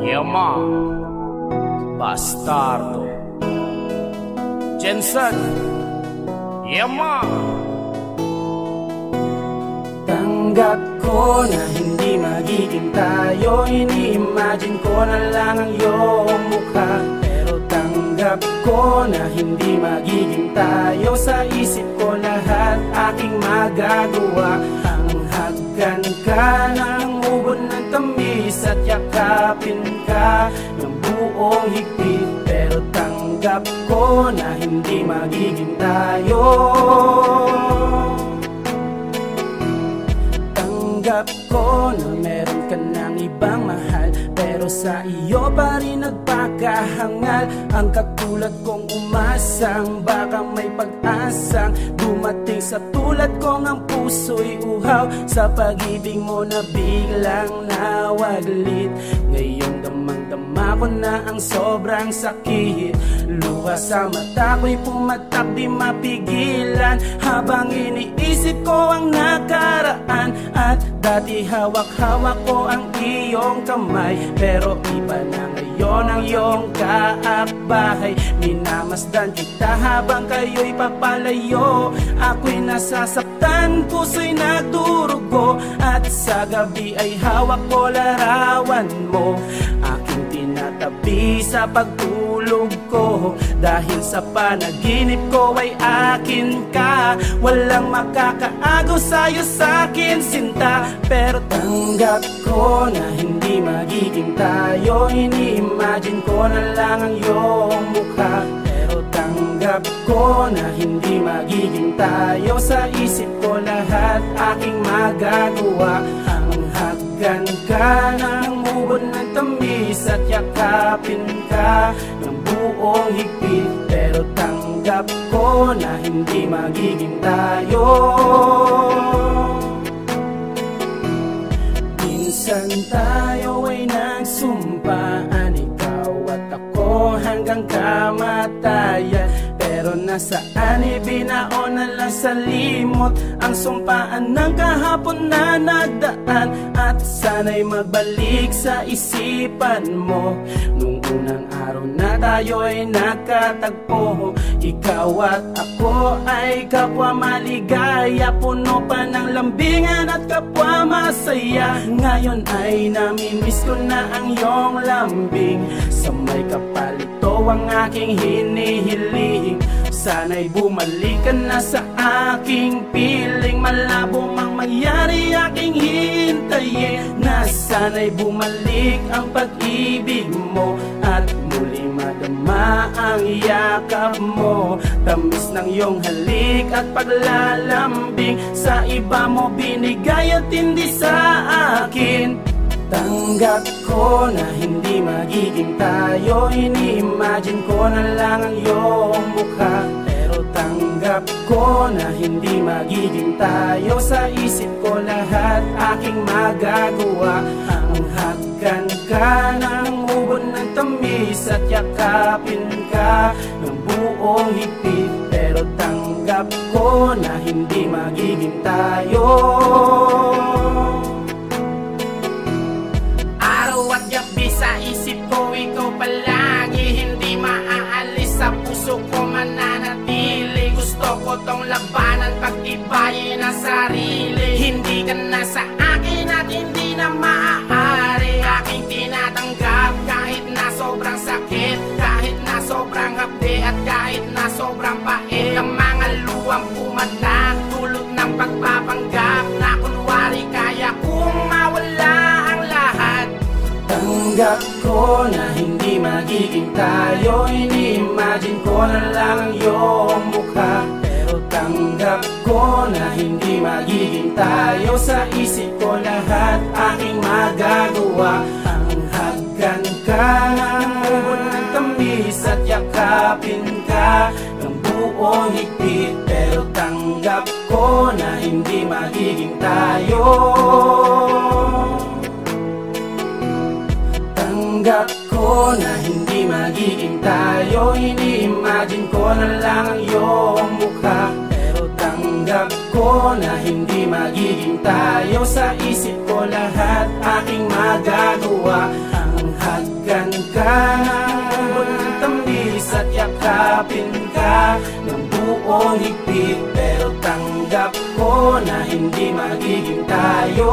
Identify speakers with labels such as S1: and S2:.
S1: Yema, Bastardo, Jensen, Yema.
S2: Tanggap ko na hindi magiging tayo, ini-imagine ko na lang ang iyong mukha. Pero tanggap ko na hindi magiging tayo, sa isip ko lahat aking magagawa. Ang hagkan ka ng ubod ng tamis at yakapin ka ng buong higpit. Pero tanggap ko na hindi magiging tayo. Tanggap ko na meron ka ng ibang mahal, pero sa iyo pa rin nagpakahangal. Ang katulad kong umasang baka may pag-asang dumating sa tulad kong ang puso'y uhaw. Sa pag-ibig mo na biglang nawaglit, ngayong damang-dama ko na ang sobrang sakit. Luha sa mata ko'y pumatak di mapigilan, habang iniisip ko ang nakaraan. At dati hawak-hawak ko ang iyong kamay, pero iba na ngayon ang iyong kaakbahay. Minamasdan kita habang kayo'y papalayo, ako'y nasasaktan, puso'y nagdurugo. At sa gabi ay hawak ko larawan mo, aking tinatabi sa pagtulog ko. Dahil sa panaginip ko ay akin ka, walang makakaagaw sa'yo sa'kin sinta. Pero tanggap ko na hindi magiging tayo, ini-imagine ko na lang ang iyong mukha. Pero tanggap ko na hindi magiging tayo, sa isip ko lahat aking magagawa. Ang hagkan ka ng ubod ng tamis at yakapin ka ng buong higpit. Pero tanggap ko na hindi magiging tayo. Minsan tayo ay nagsumpaan, ikaw at ako hanggang kamatayan. Pero nasaan ibinaon na lang sa limot ang sumpaan ng kahapon na nagdaan. At sana'y magbalik sa isipan mo nung unang araw na tayo ay nakatagpo. Ikaw at ako ay kapwa maligaya, puno pa ng lambingan at kapwa masaya. Ngayon ay namimiss ko na ang iyong lambing, sa may kapalito ang aking hinihiling. Sana'y bumalik ka na sa aking piling, malabo mang mangyari aking hintayin. Na sana'y bumalik ang pag-ibig mo at muli madama ang yakap mo. Tamis ng iyong halik at paglalambing, sa iba mo binigay at hindi sa akin. Tanggap ko na hindi magiging tayo, ini-imagine ko na lang ang iyong mukha. Pero tanggap ko na hindi magiging tayo, sa isip ko lahat aking magagawa. Ang hagkan ka ng ubod ng tamis at yakapin ka ng buong higpit. Pero tanggap ko na hindi magiging tayo.
S1: At gabi sa isip ko ikaw palagi, hindi maaalis sa puso ko mananatili. Gusto ko tong labanan, pag-ibayin ang sarili. Hindi ka na sa akin at hindi na maaari aking tinatanggap, kahit na sobrang sakit, kahit na sobrang hapde at kahit na sobrang pait. Ang mga luwang pumatak, dulot ng pagpapanggap na kunwari kaya kung mawala ang lahat.
S2: Tanggap ko na hindi magiging tayo, ini-imagine ko na lang ang iyong mukha. Pero tanggap ko na hindi magiging tayo, sa isip ko lahat aking magagawa. Ang hagkan ka ng ubod ng tamis at yakapin ka ng buong higpit. Pero tanggap ko na hindi magiging tayo. Tanggap ko na hindi magiging tayo, ini-imagine ko na lang ang iyong mukha. Pero tanggap ko na hindi magiging tayo, sa isip ko lahat aking magagawa. Ang hagdan yakapin ka ng buong higpit, pero tanggap ko na hindi magiging tayo.